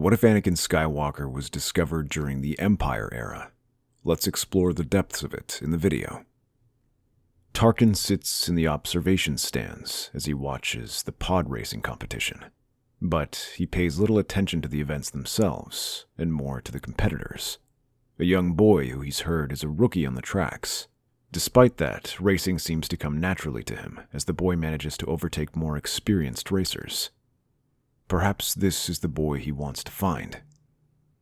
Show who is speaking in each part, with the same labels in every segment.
Speaker 1: What if Anakin Skywalker was discovered during the Empire era? Let's explore the depths of it in the video. Tarkin sits in the observation stands as he watches the pod racing competition, but he pays little attention to the events themselves and more to the competitors. A young boy who he's heard is a rookie on the tracks. Despite that, racing seems to come naturally to him as the boy manages to overtake more experienced racers. Perhaps this is the boy he wants to find.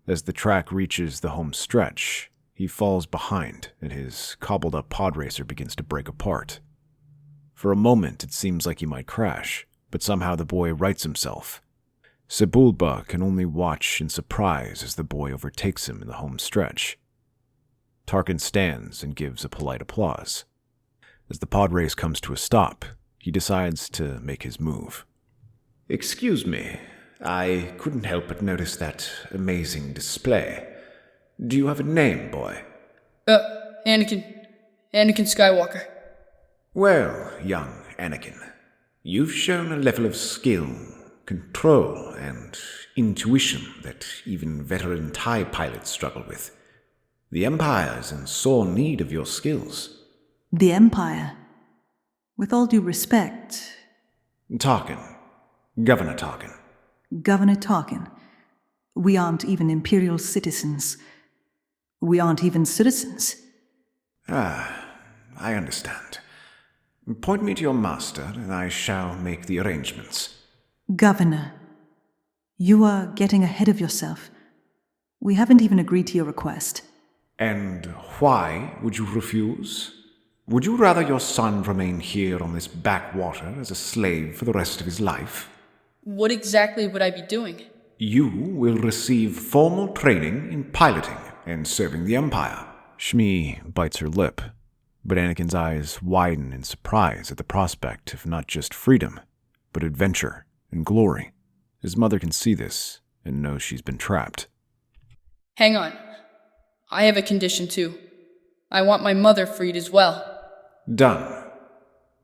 Speaker 1: As the track reaches the home stretch, he falls behind and his cobbled-up podracer begins to break apart. For a moment, it seems like he might crash, but somehow the boy rights himself. Sebulba can only watch in surprise as the boy overtakes him in the home stretch. Tarkin stands and gives a polite applause. As the pod race comes to a stop, he decides to make his move.
Speaker 2: Excuse me, I couldn't help but notice that amazing display. Do you have a name, boy?
Speaker 3: Anakin Skywalker.
Speaker 2: Well, young Anakin, you've shown a level of skill, control, and intuition that even veteran TIE pilots struggle with. The Empire's in sore need of your skills.
Speaker 4: The Empire? With all due respect...
Speaker 2: Tarkin. Governor Tarkin.
Speaker 4: Governor Tarkin. We aren't even Imperial citizens. We aren't even citizens.
Speaker 2: I understand. Point me to your master, and I shall make the arrangements.
Speaker 4: Governor, you are getting ahead of yourself. We haven't even agreed to your request.
Speaker 2: And why would you refuse? Would you rather your son remain here on this backwater as a slave for the rest of his life?
Speaker 3: What exactly would I be doing?
Speaker 2: You will receive formal training in piloting and serving the Empire.
Speaker 1: Shmi bites her lip, but Anakin's eyes widen in surprise at the prospect of not just freedom, but adventure and glory. His mother can see this and knows she's been trapped.
Speaker 3: Hang on. I have a condition too. I want my mother freed as well.
Speaker 2: Done.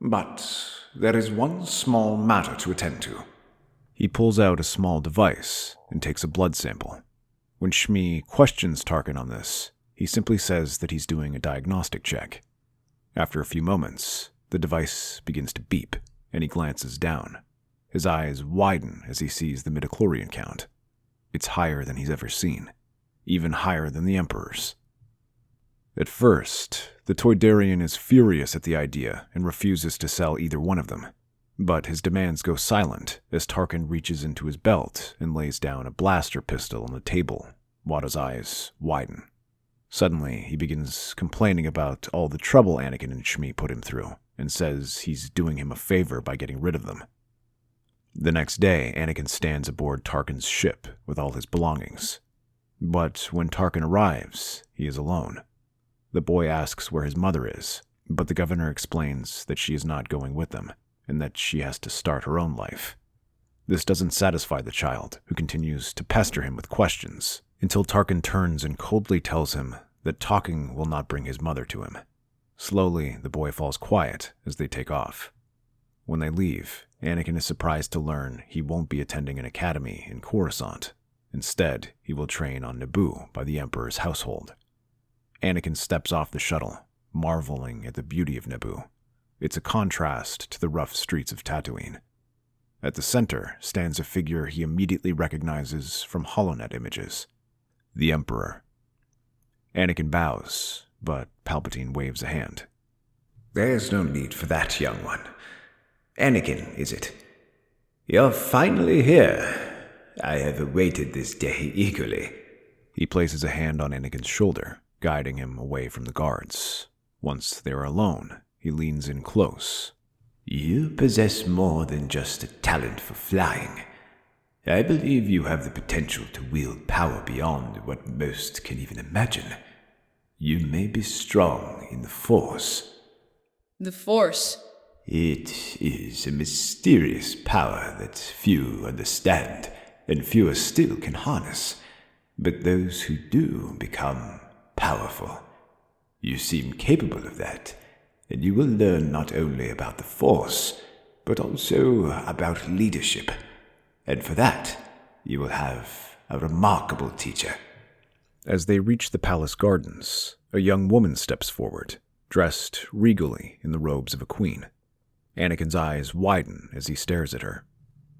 Speaker 2: But there is one small matter to attend to.
Speaker 1: He pulls out a small device and takes a blood sample. When Shmi questions Tarkin on this, he simply says that he's doing a diagnostic check. After a few moments, the device begins to beep, and he glances down. His eyes widen as he sees the midichlorian count. It's higher than he's ever seen, even higher than the Emperor's. At first, the Toydarian is furious at the idea and refuses to sell either one of them. But his demands go silent as Tarkin reaches into his belt and lays down a blaster pistol on the table. Wada's eyes widen. Suddenly, he begins complaining about all the trouble Anakin and Shmi put him through, and says he's doing him a favor by getting rid of them. The next day, Anakin stands aboard Tarkin's ship with all his belongings. But when Tarkin arrives, he is alone. The boy asks where his mother is, but the governor explains that she is not going with them, and that she has to start her own life. This doesn't satisfy the child, who continues to pester him with questions, until Tarkin turns and coldly tells him that talking will not bring his mother to him. Slowly, the boy falls quiet as they take off. When they leave, Anakin is surprised to learn he won't be attending an academy in Coruscant. Instead, he will train on Naboo by the Emperor's household. Anakin steps off the shuttle, marveling at the beauty of Naboo. It's a contrast to the rough streets of Tatooine. At the center stands a figure he immediately recognizes from HoloNet images, the Emperor. Anakin bows, but Palpatine waves a hand.
Speaker 2: There's no need for that, young one. Anakin, is it? You're finally here. I have awaited this day eagerly.
Speaker 1: He places a hand on Anakin's shoulder, guiding him away from the guards. Once they are alone, he leans in close.
Speaker 2: You possess more than just a talent for flying. I believe you have the potential to wield power beyond what most can even imagine. You may be strong in the Force.
Speaker 3: The Force?
Speaker 2: It is a mysterious power that few understand, and fewer still can harness. But those who do become powerful. You seem capable of that, and you will learn not only about the Force, but also about leadership. And for that, you will have a remarkable teacher.
Speaker 1: As they reach the palace gardens, a young woman steps forward, dressed regally in the robes of a queen. Anakin's eyes widen as he stares at her.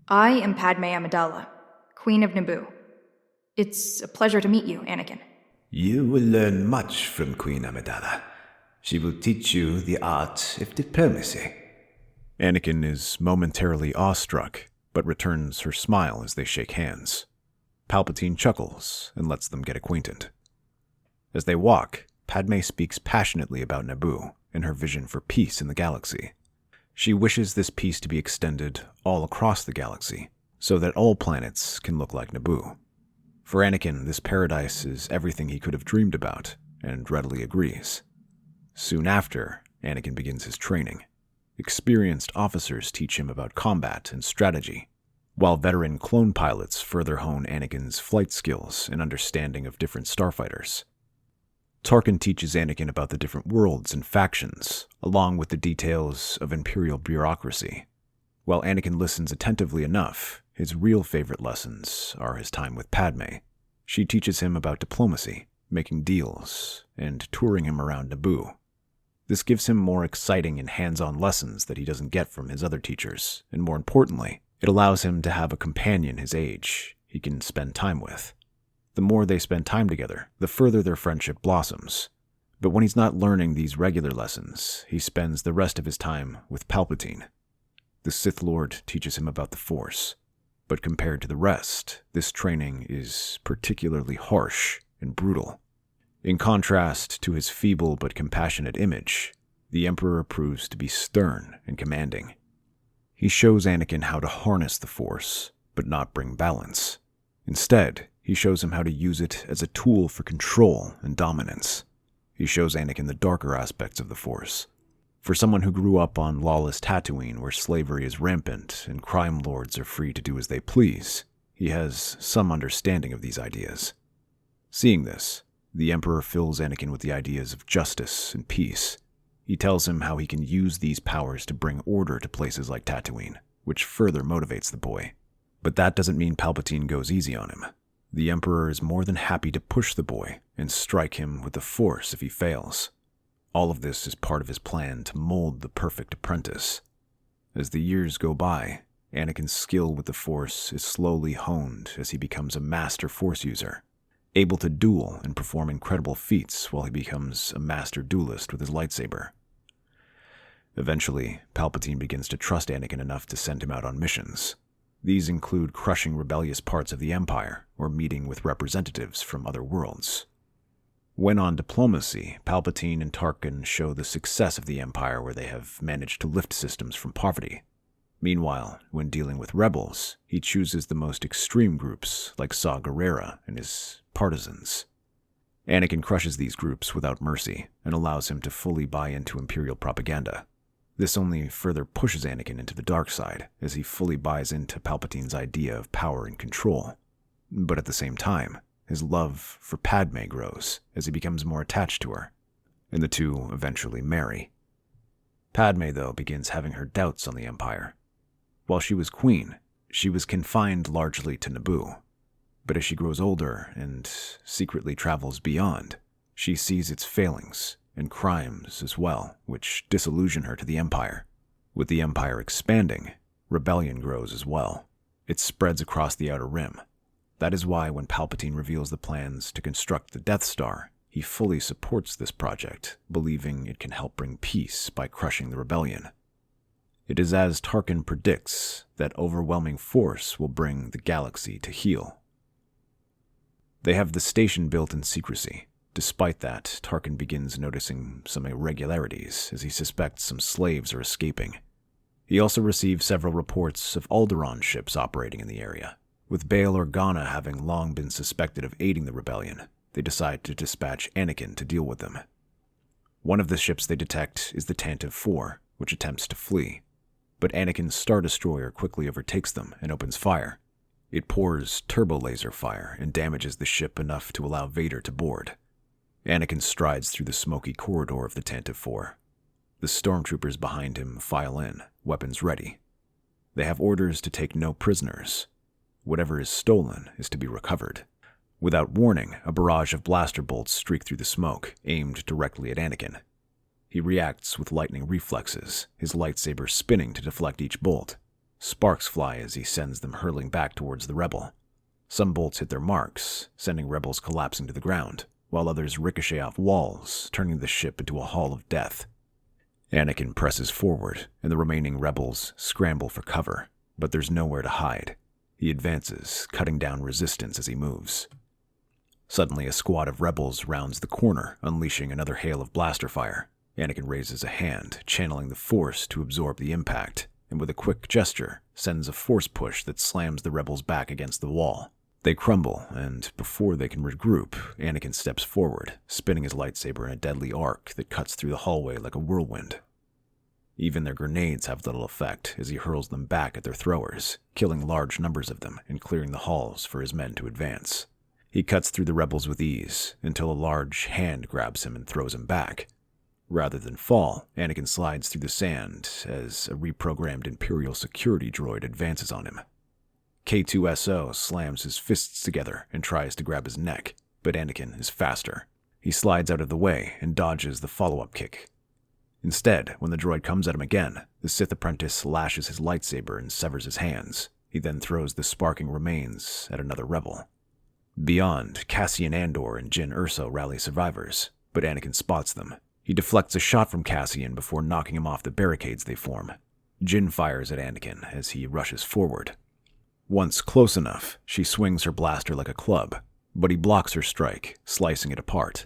Speaker 5: I am Padme Amidala, Queen of Naboo. It's a pleasure to meet you, Anakin.
Speaker 2: You will learn much from Queen Amidala. She will teach you the art of diplomacy.
Speaker 1: Anakin is momentarily awestruck, but returns her smile as they shake hands. Palpatine chuckles and lets them get acquainted. As they walk, Padme speaks passionately about Naboo and her vision for peace in the galaxy. She wishes this peace to be extended all across the galaxy, so that all planets can look like Naboo. For Anakin, this paradise is everything he could have dreamed about, and readily agrees. Soon after, Anakin begins his training. Experienced officers teach him about combat and strategy, while veteran clone pilots further hone Anakin's flight skills and understanding of different starfighters. Tarkin teaches Anakin about the different worlds and factions, along with the details of Imperial bureaucracy. While Anakin listens attentively enough, his real favorite lessons are his time with Padme. She teaches him about diplomacy, making deals, and touring him around Naboo. This gives him more exciting and hands-on lessons that he doesn't get from his other teachers, and more importantly, it allows him to have a companion his age he can spend time with. The more they spend time together, the further their friendship blossoms. But when he's not learning these regular lessons, he spends the rest of his time with Palpatine. The Sith Lord teaches him about the Force, but compared to the rest, this training is particularly harsh and brutal. In contrast to his feeble but compassionate image, the Emperor proves to be stern and commanding. He shows Anakin how to harness the Force, but not bring balance. Instead, he shows him how to use it as a tool for control and dominance. He shows Anakin the darker aspects of the Force. For someone who grew up on lawless Tatooine where slavery is rampant and crime lords are free to do as they please, he has some understanding of these ideas. Seeing this, the Emperor fills Anakin with the ideas of justice and peace. He tells him how he can use these powers to bring order to places like Tatooine, which further motivates the boy. But that doesn't mean Palpatine goes easy on him. The Emperor is more than happy to push the boy and strike him with the Force if he fails. All of this is part of his plan to mold the perfect apprentice. As the years go by, Anakin's skill with the Force is slowly honed as he becomes a master Force user, able to duel and perform incredible feats while he becomes a master duelist with his lightsaber. Eventually, Palpatine begins to trust Anakin enough to send him out on missions. These include crushing rebellious parts of the Empire or meeting with representatives from other worlds. When on diplomacy, Palpatine and Tarkin show the success of the Empire where they have managed to lift systems from poverty. Meanwhile, when dealing with rebels, he chooses the most extreme groups like Saw Gerrera and his partisans. Anakin crushes these groups without mercy and allows him to fully buy into Imperial propaganda. This only further pushes Anakin into the dark side, as he fully buys into Palpatine's idea of power and control. But at the same time, his love for Padme grows as he becomes more attached to her, and the two eventually marry. Padme, though, begins having her doubts on the Empire. While she was queen, she was confined largely to Naboo. But as she grows older and secretly travels beyond, she sees its failings and crimes as well, which disillusion her to the Empire. With the Empire expanding, rebellion grows as well. It spreads across the Outer Rim. That is why when Palpatine reveals the plans to construct the Death Star, he fully supports this project, believing it can help bring peace by crushing the rebellion. It is as Tarkin predicts that overwhelming force will bring the galaxy to heel. They have the station built in secrecy. Despite that, Tarkin begins noticing some irregularities as he suspects some slaves are escaping. He also receives several reports of Alderaan ships operating in the area. With Bail Organa having long been suspected of aiding the rebellion, they decide to dispatch Anakin to deal with them. One of the ships they detect is the Tantive 4, which attempts to flee. But Anakin's Star Destroyer quickly overtakes them and opens fire. It pours turbo laser fire and damages the ship enough to allow Vader to board. Anakin strides through the smoky corridor of the Tantive 4. The stormtroopers behind him file in, weapons ready. They have orders to take no prisoners. whatever is stolen is to be recovered. Without warning, a barrage of blaster bolts streak through the smoke, aimed directly at Anakin. He reacts with lightning reflexes, his lightsaber spinning to deflect each bolt. Sparks fly as he sends them hurling back towards the rebel. Some bolts hit their marks, sending rebels collapsing to the ground, while others ricochet off walls, turning the ship into a hall of death. Anakin presses forward, and the remaining rebels scramble for cover, but there's nowhere to hide. He advances, cutting down resistance as he moves. Suddenly, a squad of rebels rounds the corner, unleashing another hail of blaster fire. Anakin raises a hand, channeling the Force to absorb the impact, and with a quick gesture, sends a force push that slams the rebels back against the wall. They crumble, and before they can regroup, Anakin steps forward, spinning his lightsaber in a deadly arc that cuts through the hallway like a whirlwind. Even their grenades have little effect as he hurls them back at their throwers, killing large numbers of them and clearing the halls for his men to advance. He cuts through the rebels with ease, until a large hand grabs him and throws him back. Rather than fall, Anakin slides through the sand as a reprogrammed Imperial security droid advances on him. K2SO slams his fists together and tries to grab his neck, but Anakin is faster. He slides out of the way and dodges the follow-up kick. Instead, when the droid comes at him again, the Sith apprentice lashes his lightsaber and severs his hands. He then throws the sparking remains at another rebel. Beyond, Cassian Andor and Jyn Erso rally survivors, but Anakin spots them. He deflects a shot from Cassian before knocking him off the barricades they form. Jyn fires at Anakin as he rushes forward. Once close enough, she swings her blaster like a club, but he blocks her strike, slicing it apart.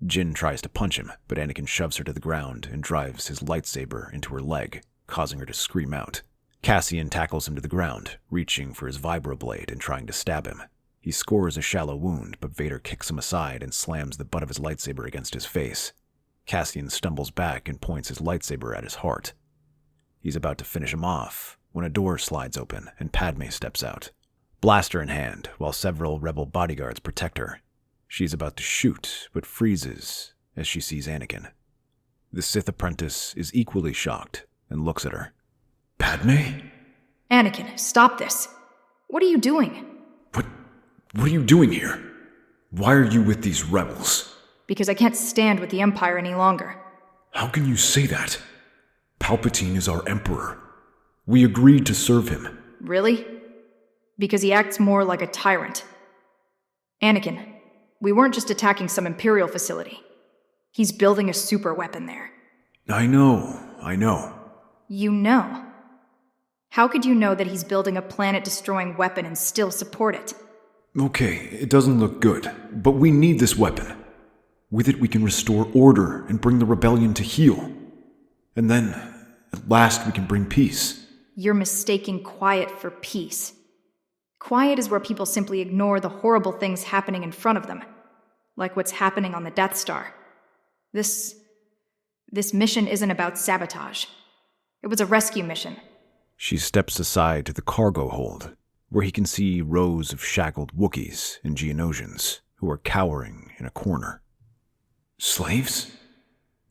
Speaker 1: Jyn tries to punch him, but Anakin shoves her to the ground and drives his lightsaber into her leg, causing her to scream out. Cassian tackles him to the ground, reaching for his vibroblade and trying to stab him. He scores a shallow wound, but Vader kicks him aside and slams the butt of his lightsaber against his face. Cassian stumbles back and points his lightsaber at his heart. He's about to finish him off when a door slides open and Padme steps out, blaster in hand, while several rebel bodyguards protect her. She's about to shoot, but freezes as she sees Anakin. The Sith apprentice is equally shocked and looks at her.
Speaker 2: Padme?
Speaker 5: Anakin, stop this. What are you doing?
Speaker 2: What are you doing here? Why are you with these rebels?
Speaker 5: Because I can't stand with the Empire any longer.
Speaker 2: How can you say that? Palpatine is our emperor. We agreed to serve him.
Speaker 5: Really? Because he acts more like a tyrant. Anakin, we weren't just attacking some Imperial facility. He's building a super weapon there.
Speaker 2: I know.
Speaker 5: You know? How could you know that he's building a planet-destroying weapon and still support it?
Speaker 2: Okay, it doesn't look good, but we need this weapon. With it we can restore order and bring the rebellion to heel. And then, at last, we can bring peace.
Speaker 5: You're mistaking quiet for peace. Quiet is where people simply ignore the horrible things happening in front of them, like what's happening on the Death Star. This mission isn't about sabotage. It was a rescue mission.
Speaker 1: She steps aside to the cargo hold, where he can see rows of shackled Wookiees and Geonosians who are cowering in a corner.
Speaker 2: Slaves?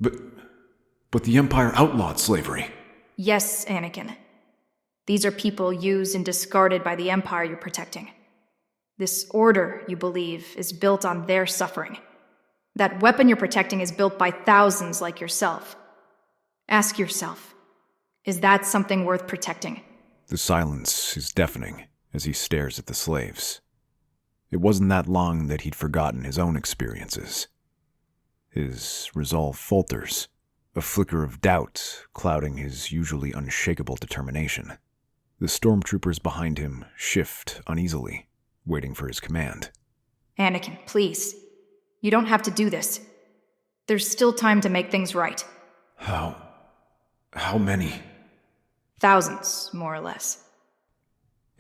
Speaker 2: But the Empire outlawed slavery.
Speaker 5: Yes, Anakin. These are people used and discarded by the Empire you're protecting. This order, you believe, is built on their suffering. That weapon you're protecting is built by thousands like yourself. Ask yourself, is that something worth protecting?
Speaker 1: The silence is deafening as he stares at the slaves. It wasn't that long that he'd forgotten his own experiences. His resolve falters, a flicker of doubt clouding his usually unshakable determination. The stormtroopers behind him shift uneasily, waiting for his command.
Speaker 5: Anakin, please. You don't have to do this. There's still time to make things right.
Speaker 2: How many?
Speaker 5: Thousands, more or less.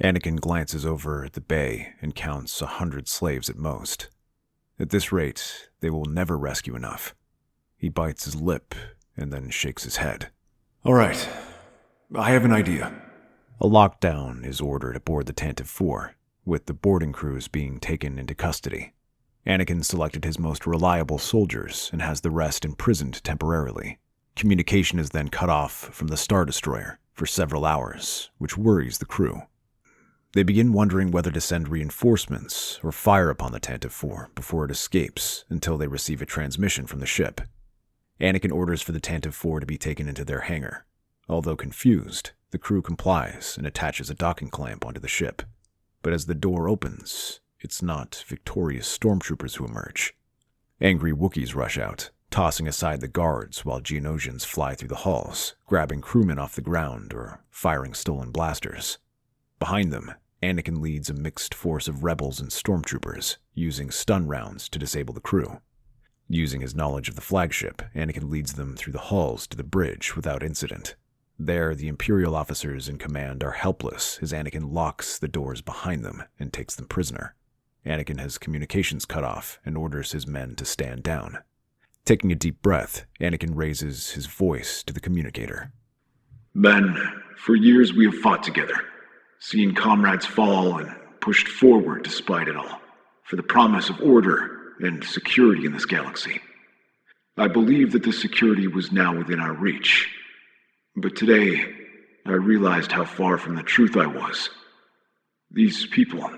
Speaker 1: Anakin glances over at the bay and counts 100 slaves at most. At this rate, they will never rescue enough. He bites his lip and then shakes his head.
Speaker 2: All right, I have an idea.
Speaker 1: A lockdown is ordered aboard the Tantive 4, with the boarding crews being taken into custody. Anakin selected his most reliable soldiers and has the rest imprisoned temporarily. Communication is then cut off from the Star Destroyer for several hours, which worries the crew. They begin wondering whether to send reinforcements or fire upon the Tantive 4 before it escapes until they receive a transmission from the ship. Anakin orders for the Tantive 4 to be taken into their hangar. Although confused, the crew complies and attaches a docking clamp onto the ship. But as the door opens, it's not victorious stormtroopers who emerge. Angry Wookiees rush out, tossing aside the guards while Geonosians fly through the halls, grabbing crewmen off the ground or firing stolen blasters. Behind them, Anakin leads a mixed force of rebels and stormtroopers, using stun rounds to disable the crew. Using his knowledge of the flagship, Anakin leads them through the halls to the bridge without incident. There, the Imperial officers in command are helpless as Anakin locks the doors behind them and takes them prisoner. Anakin has communications cut off and orders his men to stand down. Taking a deep breath, Anakin raises his voice to the communicator.
Speaker 6: Men, for years we have fought together, seen comrades fall and pushed forward despite it all, for the promise of order and security in this galaxy. I believe that this security was now within our reach. But today, I realized how far from the truth I was. These people,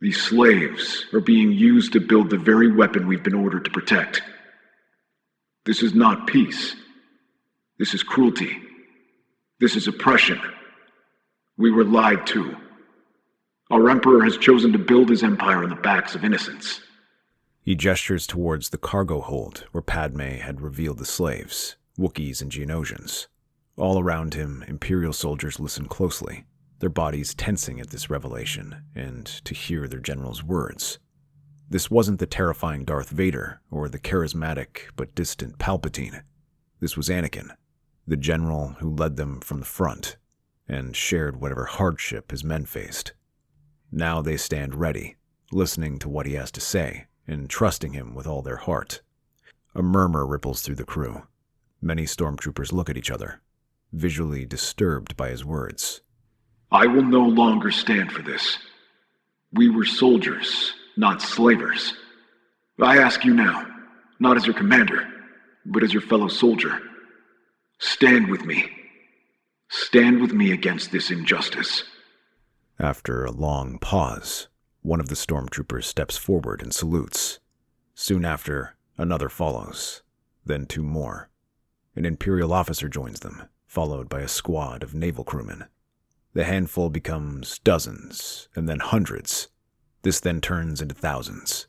Speaker 6: these slaves, are being used to build the very weapon we've been ordered to protect. This is not peace. This is cruelty. This is oppression. We were lied to. Our Emperor has chosen to build his empire on the backs of innocents.
Speaker 1: He gestures towards the cargo hold where Padme had revealed the slaves, Wookiees and Geonosians. All around him, Imperial soldiers listen closely, their bodies tensing at this revelation and to hear their general's words. This wasn't the terrifying Darth Vader or the charismatic but distant Palpatine. This was Anakin, the general who led them from the front and shared whatever hardship his men faced. Now they stand ready, listening to what he has to say and trusting him with all their heart. A murmur ripples through the crew. Many stormtroopers look at each other, visually disturbed by his words.
Speaker 6: I will no longer stand for this. We were soldiers, not slavers. I ask you now, not as your commander, but as your fellow soldier. Stand with me. Stand with me against this injustice.
Speaker 1: After a long pause, one of the stormtroopers steps forward and salutes. Soon after, another follows, then two more. An Imperial officer joins them, followed by a squad of naval crewmen. The handful becomes dozens, and then hundreds. This then turns into thousands.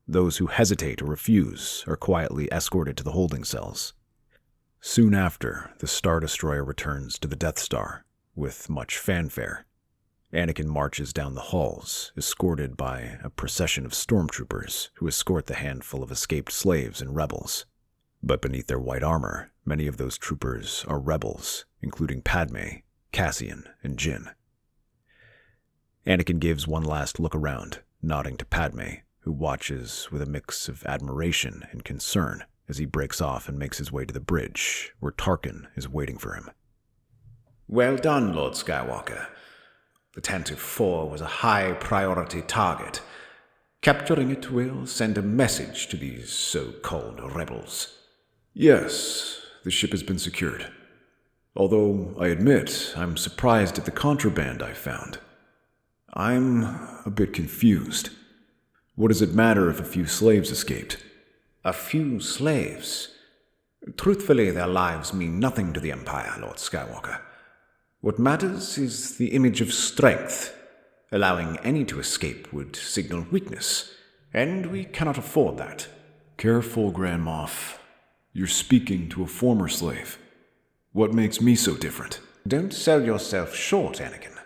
Speaker 1: Those who hesitate or refuse are quietly escorted to the holding cells. Soon after, the Star Destroyer returns to the Death Star, with much fanfare. Anakin marches down the halls, escorted by a procession of stormtroopers who escort the handful of escaped slaves and rebels. But beneath their white armor, many of those troopers are rebels, including Padme, Cassian, and Jyn. Anakin gives one last look around, nodding to Padme, who watches with a mix of admiration and concern as he breaks off and makes his way to the bridge, where Tarkin is waiting for him.
Speaker 2: Well done, Lord Skywalker. The Tantive 4 was a high-priority target. Capturing it will send a message to these so-called rebels.
Speaker 1: Yes, the ship has been secured. Although, I admit, I'm surprised at the contraband I found. I'm a bit confused. What does it matter if a few slaves escaped?
Speaker 2: A few slaves? Truthfully, their lives mean nothing to the Empire, Lord Skywalker. What matters is the image of strength. Allowing any to escape would signal weakness, and we cannot afford that.
Speaker 1: Careful, Grand Moff. You're speaking to a former slave. What makes me so different?
Speaker 2: Don't sell yourself short, Anakin.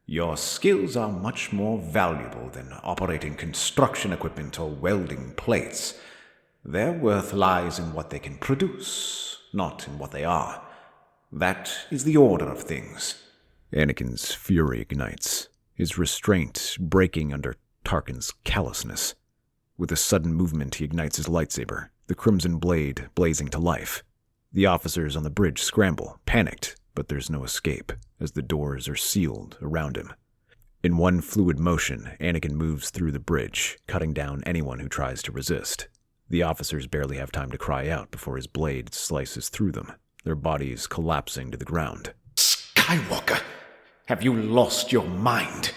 Speaker 2: Your skills are much more valuable than operating construction equipment or welding plates. Their worth lies in what they can produce, not in what they are. That is the order of things.
Speaker 1: Anakin's fury ignites, his restraint breaking under Tarkin's callousness. With a sudden movement, he ignites his lightsaber, the crimson blade blazing to life. The officers on the bridge scramble, panicked, but there's no escape, as the doors are sealed around him. In one fluid motion, Anakin moves through the bridge, cutting down anyone who tries to resist. The officers barely have time to cry out before his blade slices through them, their bodies collapsing to the ground.
Speaker 2: Skywalker!
Speaker 7: Have you lost your mind?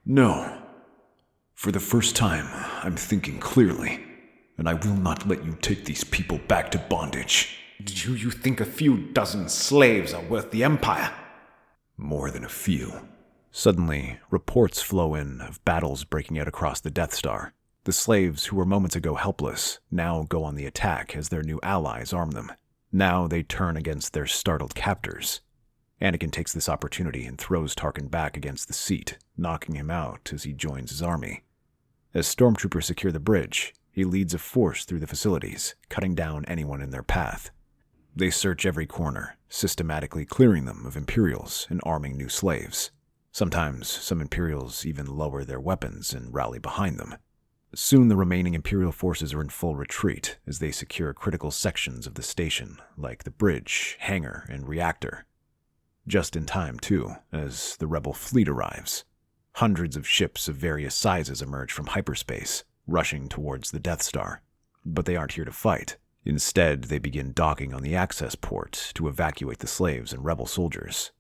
Speaker 1: No. For the first time, I'm thinking clearly, and I will not let you take these people back to bondage.
Speaker 7: Do you think a few dozen slaves are worth the Empire?
Speaker 1: More than a few. Suddenly, reports flow in of battles breaking out across the Death Star. The slaves who were moments ago helpless now go on the attack as their new allies arm them. Now they turn against their startled captors. Anakin takes this opportunity and throws Tarkin back against the seat, knocking him out as he joins his army. As stormtroopers secure the bridge, he leads a force through the facilities, cutting down anyone in their path. They search every corner, systematically clearing them of Imperials and arming new slaves. Sometimes some Imperials even lower their weapons and rally behind them. Soon the remaining Imperial forces are in full retreat as they secure critical sections of the station, like the bridge, hangar, and reactor. Just in time, too, as the Rebel fleet arrives. Hundreds of ships of various sizes emerge from hyperspace, rushing towards the Death Star. But they aren't here to fight. Instead, they begin docking on the access port to evacuate the slaves and Rebel soldiers.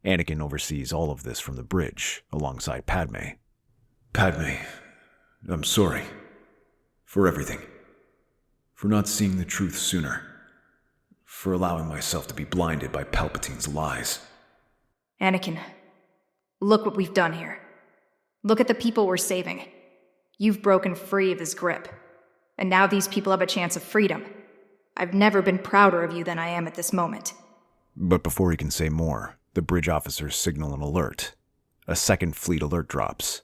Speaker 1: Anakin oversees all of this from the bridge, alongside Padme.
Speaker 2: Padme, I'm sorry. For everything. For not seeing the truth sooner. For allowing myself to be blinded by Palpatine's lies.
Speaker 5: Anakin, look what we've done here. Look at the people we're saving. You've broken free of his grip. And now these people have a chance of freedom. I've never been prouder of you than I am at this moment.
Speaker 1: But before he can say more, the bridge officers signal an alert. A second fleet alert drops.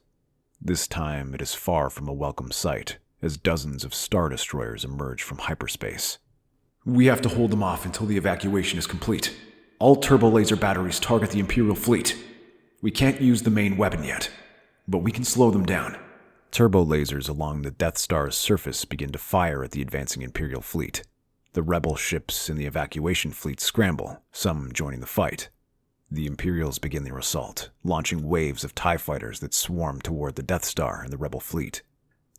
Speaker 1: This time it is far from a welcome sight, as dozens of Star Destroyers emerge from hyperspace.
Speaker 2: We have to hold them off until the evacuation is complete. All turbo laser batteries target the Imperial fleet. We can't use the main weapon yet, but we can slow them down.
Speaker 1: Turbo lasers along the Death Star's surface begin to fire at the advancing Imperial fleet. The Rebel ships in the evacuation fleet scramble, some joining the fight. The Imperials begin their assault, launching waves of TIE fighters that swarm toward the Death Star and the Rebel fleet.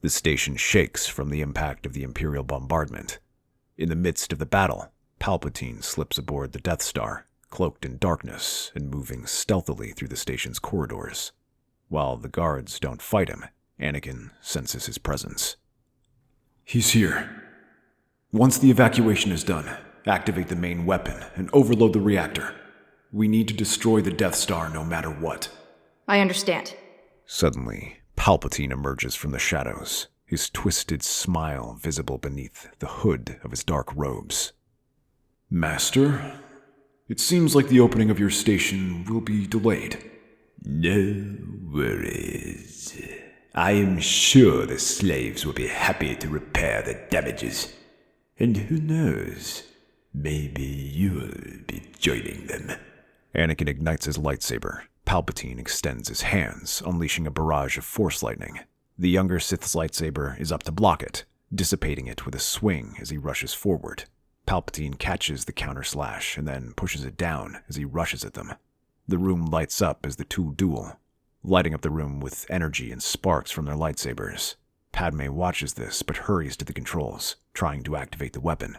Speaker 1: The station shakes from the impact of the Imperial bombardment. In the midst of the battle, Palpatine slips aboard the Death Star, cloaked in darkness and moving stealthily through the station's corridors. While the guards don't fight him, Anakin senses his presence.
Speaker 2: He's here. Once the evacuation is done, activate the main weapon and overload the reactor. We need to destroy the Death Star no matter what.
Speaker 5: I understand.
Speaker 1: Suddenly, Palpatine emerges from the shadows, his twisted smile visible beneath the hood of his dark robes.
Speaker 2: Master, it seems like the opening of your station will be delayed.
Speaker 8: No worries. I am sure the slaves will be happy to repair the damages. And who knows, maybe you'll be joining them.
Speaker 1: Anakin ignites his lightsaber. Palpatine extends his hands, unleashing a barrage of Force lightning. The younger Sith's lightsaber is up to block it, dissipating it with a swing as he rushes forward. Palpatine catches the counter-slash and then pushes it down as he rushes at them. The room lights up as the two duel, lighting up the room with energy and sparks from their lightsabers. Padme watches this but hurries to the controls, trying to activate the weapon.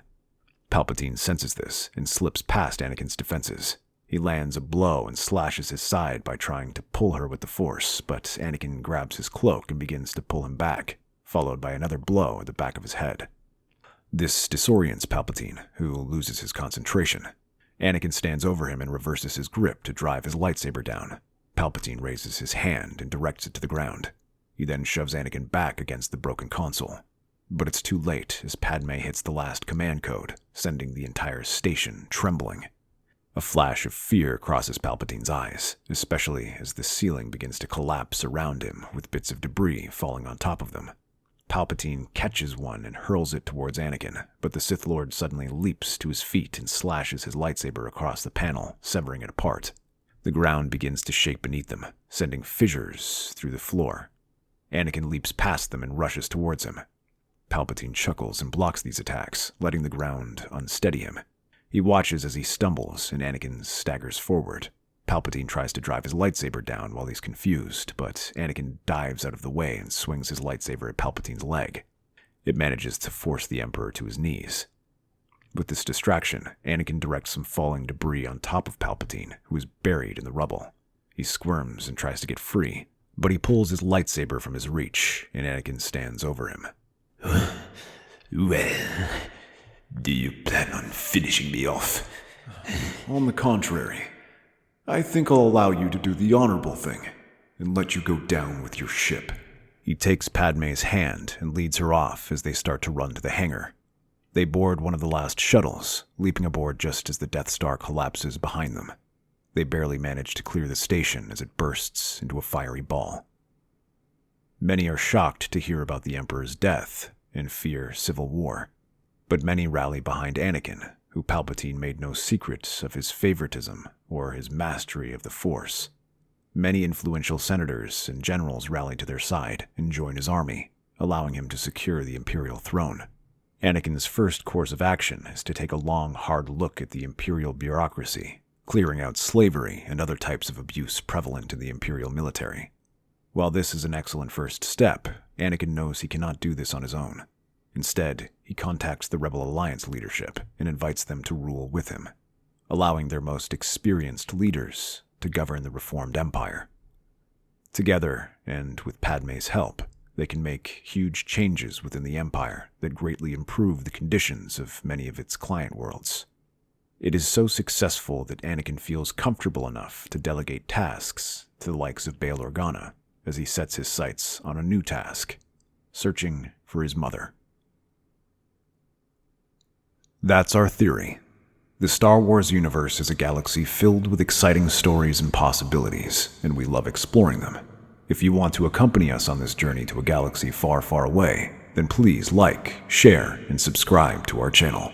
Speaker 1: Palpatine senses this and slips past Anakin's defenses. He lands a blow and slashes his side by trying to pull her with the Force, but Anakin grabs his cloak and begins to pull him back, followed by another blow at the back of his head. This disorients Palpatine, who loses his concentration. Anakin stands over him and reverses his grip to drive his lightsaber down. Palpatine raises his hand and directs it to the ground. He then shoves Anakin back against the broken console. But it's too late as Padme hits the last command code, sending the entire station trembling. A flash of fear crosses Palpatine's eyes, especially as the ceiling begins to collapse around him with bits of debris falling on top of them. Palpatine catches one and hurls it towards Anakin, but the Sith Lord suddenly leaps to his feet and slashes his lightsaber across the panel, severing it apart. The ground begins to shake beneath them, sending fissures through the floor. Anakin leaps past them and rushes towards him. Palpatine chuckles and blocks these attacks, letting the ground unsteady him. He watches as he stumbles and Anakin staggers forward. Palpatine tries to drive his lightsaber down while he's confused, but Anakin dives out of the way and swings his lightsaber at Palpatine's leg. It manages to force the Emperor to his knees. With this distraction, Anakin directs some falling debris on top of Palpatine, who is buried in the rubble. He squirms and tries to get free, but he pulls his lightsaber from his reach, and Anakin stands over him.
Speaker 2: Well, do you plan on finishing me off?
Speaker 6: On the contrary, I think I'll allow you to do the honorable thing and let you go down with your ship.
Speaker 1: He takes Padme's hand and leads her off as they start to run to the hangar. They board one of the last shuttles, leaping aboard just as the Death Star collapses behind them. They barely manage to clear the station as it bursts into a fiery ball. Many are shocked to hear about the Emperor's death and fear civil war, but many rally behind Anakin, who Palpatine made no secret of his favoritism or his mastery of the Force. Many influential senators and generals rally to their side and join his army, allowing him to secure the Imperial throne. Anakin's first course of action is to take a long, hard look at the Imperial bureaucracy, clearing out slavery and other types of abuse prevalent in the Imperial military. While this is an excellent first step, Anakin knows he cannot do this on his own. Instead, he contacts the Rebel Alliance leadership and invites them to rule with him, allowing their most experienced leaders to govern the reformed empire. Together, and with Padme's help, they can make huge changes within the empire that greatly improve the conditions of many of its client worlds. It is so successful that Anakin feels comfortable enough to delegate tasks to the likes of Bail Organa as he sets his sights on a new task, searching for his mother. That's our theory. The Star Wars universe is a galaxy filled with exciting stories and possibilities, and we love exploring them. If you want to accompany us on this journey to a galaxy far, far away, then please like, share, and subscribe to our channel.